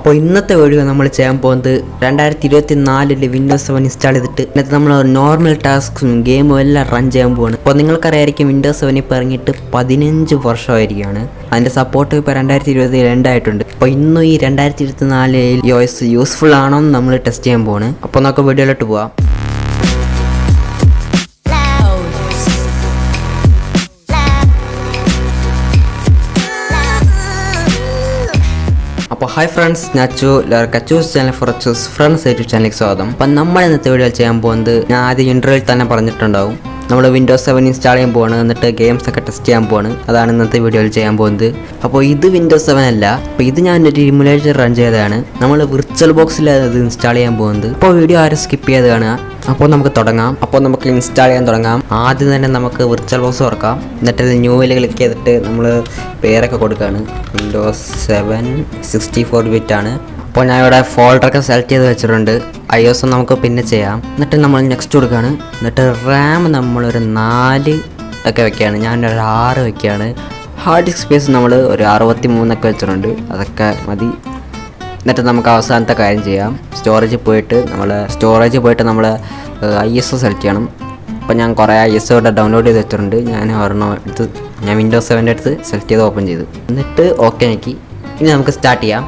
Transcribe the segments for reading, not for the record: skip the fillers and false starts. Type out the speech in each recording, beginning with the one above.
അപ്പോൾ ഇന്നത്തെ വീഡിയോ നമ്മൾ ചെയ്യാൻ പോകുന്നത് 2024 വിൻഡോസ് 7 ഇൻസ്റ്റാൾ ചെയ്തിട്ട് എന്നിട്ട് നമ്മൾ നോർമൽ ടാസ്കും ഗെയിമും എല്ലാം റൺ ചെയ്യാൻ പോവാണ്. അപ്പോൾ നിങ്ങൾക്കറിയായിരിക്കും വിൻഡോസ് 7 ഇപ്പോൾ ഇറങ്ങിയിട്ട് 15 വർഷമായിരിക്കുകയാണ്. അതിൻ്റെ സപ്പോർട്ട് ഇപ്പോൾ 2022 ആയിട്ടുണ്ട്. അപ്പോൾ ഇന്നും ഈ 2024 യൂസ്ഫുൾ ആണോ എന്ന് നമ്മൾ ടെസ്റ്റ് ചെയ്യാൻ പോവാണ്. അപ്പോൾ നമുക്ക് വീഡിയോയിലോട്ട് പോവാം. അപ്പോൾ ഹായ് ഫ്രണ്ട്സ്, ഞാൻ Kachoos channel for choose friends YouTube ചാനലിലേക്ക് സ്വാഗതം. അപ്പം നമ്മൾ ഇന്നത്തെ വീഡിയോ ചെയ്യാൻ പോകുന്നത് ഞാൻ ആദ്യം ഇൻട്രോയിൽ തന്നെ പറഞ്ഞിട്ടുണ്ടാവും, നമ്മൾ വിൻഡോസ് 7 ഇൻസ്റ്റാൾ ചെയ്യാൻ പോവാണ്, എന്നിട്ട് ഗെയിംസ് ഒക്കെ ടെസ്റ്റ് ചെയ്യാൻ പോവാണ്. അതാണ് ഇന്നത്തെ വീഡിയോയിൽ ചെയ്യാൻ പോകുന്നത്. അപ്പോൾ ഇത് വിൻഡോസ് 7 അല്ല, അപ്പോൾ ഇത് ഞാൻ ഒരു ഇമുലേറ്റർ റൺ ചെയ്തതാണ്. നമ്മൾ വിർച്വൽ ബോക്സിൽ അത് ഇൻസ്റ്റാൾ ചെയ്യാൻ പോകുന്നത്. അപ്പോൾ വീഡിയോ ആരും സ്കിപ്പ് ചെയ്ത് കാണുക. അപ്പോൾ നമുക്ക് തുടങ്ങാം. അപ്പോൾ നമുക്ക് ഇൻസ്റ്റാൾ ചെയ്യാൻ തുടങ്ങാം. ആദ്യം തന്നെ നമുക്ക് വിർച്വൽ ബോക്സ് തുറക്കാം. എന്നിട്ട് ന്യൂവിൽ ക്ലിക്ക് ചെയ്തിട്ട് നമ്മൾ പേരൊക്കെ കൊടുക്കുകയാണ്. വിൻഡോസ് 7 64 ബിറ്റ് ആണ്. അപ്പോൾ ഞാൻ ഇവിടെ ഫോൾഡറൊക്കെ സെലക്ട് ചെയ്ത് വെച്ചിട്ടുണ്ട്. iOS നമുക്ക് പിന്നെ ചെയ്യാം. എന്നിട്ട് നമ്മൾ നെക്സ്റ്റ് കൊടുക്കുകയാണ്. എന്നിട്ട് റാം നമ്മളൊരു 4 ഒക്കെ വെക്കുകയാണ്. ഞാനൊരു 6 വെക്കുകയാണ്. ഹാർഡ് ഡിസ്ക് സ്പേസ് നമ്മൾ ഒരു 63 ഒക്കെ വെച്ചിട്ടുണ്ട്. അതൊക്കെ മതി. എന്നിട്ട് നമുക്ക് അവസാനത്തെ കാര്യം ചെയ്യാം. സ്റ്റോറേജിൽ പോയിട്ട് നമ്മൾ ISO സെലക്ട് ചെയ്യണം. അപ്പോൾ ഞാൻ കുറേ ISO ഇവിടെ ഡൗൺലോഡ് ചെയ്ത് വെച്ചിട്ടുണ്ട്. ഞാൻ വിൻഡോസ് 7 അടുത്ത് സെലക്ട് ചെയ്ത് ഓപ്പൺ ചെയ്തു. എന്നിട്ട് ഓക്കെ ആക്കി. ഇനി നമുക്ക് സ്റ്റാർട്ട് ചെയ്യാം.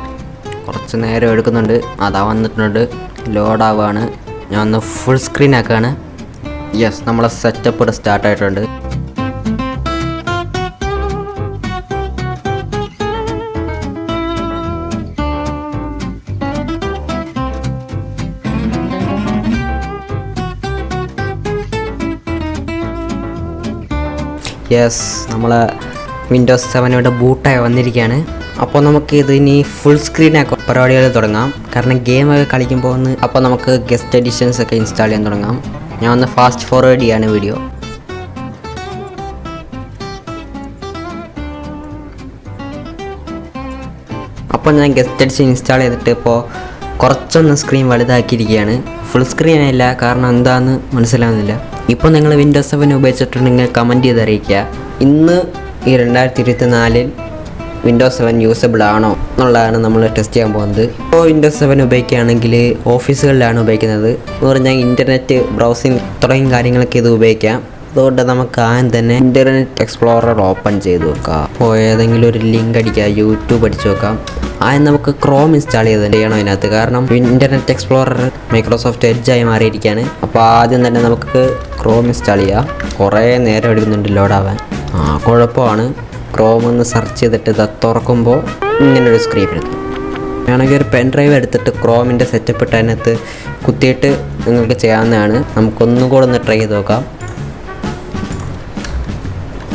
കുറച്ച് നേരം എടുക്കുന്നുണ്ട്. അതാ വന്നിട്ടുണ്ട്, ലോഡ് ആവുകയാണ്. ഞാൻ ഒന്ന് ഫുൾ സ്ക്രീൻ ആക്കുകയാണ്. യെസ്, നമ്മളെ സെറ്റപ്പ് ഇവിടെ സ്റ്റാർട്ടായിട്ടുണ്ട്. യെസ്, നമ്മളെ വിൻഡോസ് 7 ഇവിടെ ബൂട്ടായി വന്നിരിക്കുകയാണ്. അപ്പോൾ നമുക്ക് ഇത് ഇനി ഫുൾ സ്ക്രീനൊക്കെ പരിപാടികൾ തുടങ്ങാം. കാരണം ഗെയിമൊക്കെ കളിക്കുമ്പോൾ അപ്പോൾ നമുക്ക് ഗസ്റ്റ് എഡിഷൻസ് ഒക്കെ ഇൻസ്റ്റാൾ ചെയ്യാൻ തുടങ്ങാം. ഞാൻ ഒന്ന് ഫാസ്റ്റ് ഫോർവേഡ് ചെയ്യാണ് വീഡിയോ. അപ്പോൾ ഞാൻ ഗസ്റ്റ് എഡിഷൻ ഇൻസ്റ്റാൾ ചെയ്തിട്ട് ഇപ്പോൾ കുറച്ചൊന്ന് സ്ക്രീൻ വലുതാക്കിയിരിക്കുകയാണ്. ഫുൾ സ്ക്രീനല്ല, കാരണം എന്താണെന്ന് മനസ്സിലാവുന്നില്ല. ഇപ്പോൾ നിങ്ങൾ വിൻഡോസ് 7 ഉപയോഗിച്ചിട്ടുണ്ടെങ്കിൽ കമൻറ്റ് ചെയ്ത് അറിയിക്കുക. ഇന്ന് ഈ 2024 വിൻഡോസ് 7 യൂസബിൾ ആണോ എന്നുള്ളതാണ് നമ്മൾ ടെസ്റ്റ് ചെയ്യാൻ പോകുന്നത്. ഇപ്പോൾ വിൻഡോസ് 7 ഉപയോഗിക്കുകയാണെങ്കിൽ ഓഫീസുകളിലാണ് ഉപയോഗിക്കുന്നത് എന്ന് പറഞ്ഞാൽ ഇൻ്റർനെറ്റ് ബ്രൗസിങ് തുടങ്ങിയ കാര്യങ്ങളൊക്കെ ഇത് ഉപയോഗിക്കാം. അതുകൊണ്ട് നമുക്ക് ആദ്യം തന്നെ ഇൻ്റർനെറ്റ് എക്സ്പ്ലോറർ ഓപ്പൺ ചെയ്ത് വെക്കാം. അപ്പോൾ ഏതെങ്കിലും ഒരു ലിങ്ക് അടിക്കുക, യൂട്യൂബ് അടിച്ച് വെക്കാം. ആദ്യം നമുക്ക് ക്രോം ഇൻസ്റ്റാൾ ചെയ്യണം അതിനകത്ത്. കാരണം ഇൻ്റർനെറ്റ് എക്സ്പ്ലോറർ മൈക്രോസോഫ്റ്റ് എഡ്ജായി മാറിയിരിക്കുകയാണ്. അപ്പോൾ ആദ്യം തന്നെ നമുക്ക് ക്രോം ഇൻസ്റ്റാൾ ചെയ്യാം. കുറേ നേരം എടുക്കുന്നുണ്ട് ലോഡാവാൻ. കുഴപ്പമാണ്. ക്രോം ഒന്ന് സെർച്ച് ചെയ്തിട്ട് ഇത് തുറക്കുമ്പോൾ ഇങ്ങനൊരു സ്ക്രീൻ എടുക്കും. വേണമെങ്കിൽ ഒരു പെൻ ഡ്രൈവ് എടുത്തിട്ട് ക്രോമിൻ്റെ സെറ്റപ്പ് ഇട്ട് അതിനകത്ത് കുത്തിയിട്ട് നിങ്ങൾക്ക് ചെയ്യാവുന്നതാണ്. നമുക്കൊന്നും കൂടെ ഒന്ന് ട്രൈ ചെയ്ത് നോക്കാം.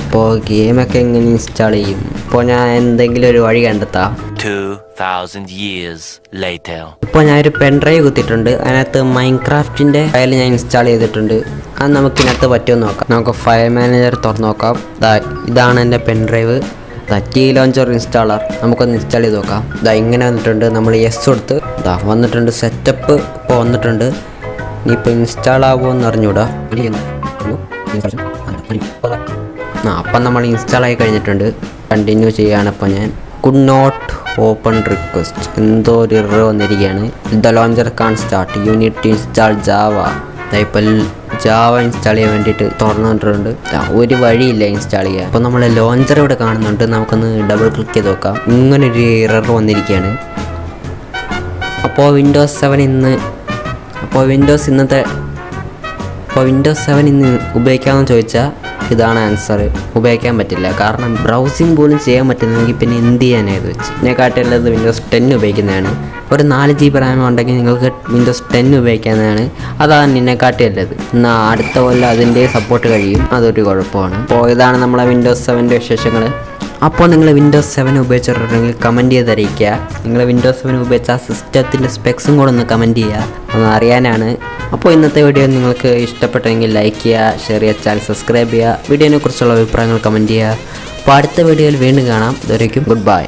അപ്പോൾ ഗെയിമൊക്കെ എങ്ങനെ ഇൻസ്റ്റാൾ ചെയ്യും? ഇപ്പോൾ ഞാൻ എന്തെങ്കിലും ഒരു വഴി കണ്ടെത്താം. 2000 years later. ഇപ്പോൾ ഞാനൊരു പെൻ ഡ്രൈവ് കുത്തിയിട്ടുണ്ട്. അതിനകത്ത് മൈൻക്രാഫ്റ്റിൻ്റെ ഫയൽ ഞാൻ ഇൻസ്റ്റാൾ ചെയ്തിട്ടുണ്ട്. അത് നമുക്കിനകത്ത് പറ്റുമെന്ന് നോക്കാം. നമുക്ക് ഫയൽ മാനേജർ തുറന്ന് നോക്കാം. ഇതാണ് എൻ്റെ pen drive. T launcher installer നമുക്കൊന്ന് ഇൻസ്റ്റാൾ ചെയ്ത് നോക്കാം. ഇങ്ങനെ വന്നിട്ടുണ്ട്. നമ്മൾ യെസ് കൊടുത്ത് വന്നിട്ടുണ്ട്. സെറ്റപ്പ് ഇപ്പോൾ വന്നിട്ടുണ്ട്. ഇനിയിപ്പോൾ ഇൻസ്റ്റാൾ ആകുമോയെന്ന് അറിഞ്ഞൂടാ. അപ്പം നമ്മൾ ഇൻസ്റ്റാൾ ആയി കഴിഞ്ഞിട്ടുണ്ട്. കണ്ടിന്യൂ ചെയ്യുകയാണ്. അപ്പോൾ ഞാൻ കുഡ് നോട്ട് ഓപ്പൺ റിക്വസ്റ്റ് എന്തോ ഒരു എറർ വന്നിരിക്കുകയാണ്. The launcher can't start, you need to install Java. ഇപ്പോൾ ജാവ ഇൻസ്റ്റാൾ ചെയ്യാൻ വേണ്ടിയിട്ട് തുറന്നിട്ടുണ്ട്. ഒരു വഴിയില്ല ഇൻസ്റ്റാൾ ചെയ്യാൻ. അപ്പോൾ നമ്മൾ ലോഞ്ചർ ഇവിടെ കാണുന്നുണ്ട്. നമുക്കൊന്ന് ഡബിൾ ക്ലിക്ക് ചെയ്ത് നോക്കാം. ഇങ്ങനൊരു എറർ വന്നിരിക്കുകയാണ്. അപ്പോൾ വിൻഡോസ് 7 ഇന്ന് ഉപയോഗിക്കാമെന്ന് ചോദിച്ചാൽ ഇതാണ് ആൻസർ. ഉപയോഗിക്കാൻ പറ്റില്ല. കാരണം ബ്രൗസിങ് പോലും ചെയ്യാൻ പറ്റുന്നെങ്കിൽ പിന്നെ എന്ത് ചെയ്യാനായത് വെച്ച് ഇതിനെക്കാട്ടുള്ളത് വിൻഡോസ് 10 ഉപയോഗിക്കുന്നതാണ്. ഒരു 4 GB റാം ഉണ്ടെങ്കിൽ നിങ്ങൾക്ക് വിൻഡോസ് 10 ഉപയോഗിക്കുന്നതാണ്. അതാണ് ഇതിനെക്കാട്ടി നല്ലത്. എന്നാൽ അടുത്ത കൊല്ലം അതിൻ്റെ സപ്പോർട്ട് കഴിയും. അതൊരു കുഴപ്പമാണ്. അപ്പോൾ ഇതാണ് നമ്മളെ വിൻഡോസ് 7 വിശേഷങ്ങൾ. അപ്പോൾ നിങ്ങൾ വിൻഡോസ് 7 ഉപയോഗിച്ചിട്ടുണ്ടെങ്കിൽ കമൻറ്റ് ചെയ്ത് അറിയിക്കുക. നിങ്ങൾ വിൻഡോസ് 7 ഉപയോഗിച്ച ആ സിസ്റ്റത്തിൻ്റെ സ്പെക്സും കൂടെ ഒന്ന് കമൻറ്റ് ചെയ്യുക. ഒന്ന് അറിയാനാണ്. അപ്പോൾ ഇന്നത്തെ വീഡിയോ നിങ്ങൾക്ക് ഇഷ്ടപ്പെട്ടെങ്കിൽ ലൈക്ക് ചെയ്യുക, ഷെയർ ചെയ്യുക, ചാനൽ സബ്സ്ക്രൈബ് ചെയ്യുക. വീഡിയോനെ കുറിച്ചുള്ള അഭിപ്രായങ്ങൾ കമൻറ്റ് ചെയ്യുക. അപ്പോൾ അടുത്ത വീഡിയോയിൽ വീണ്ടും കാണാം. ഇതുവരേക്കും ഗുഡ് ബൈ.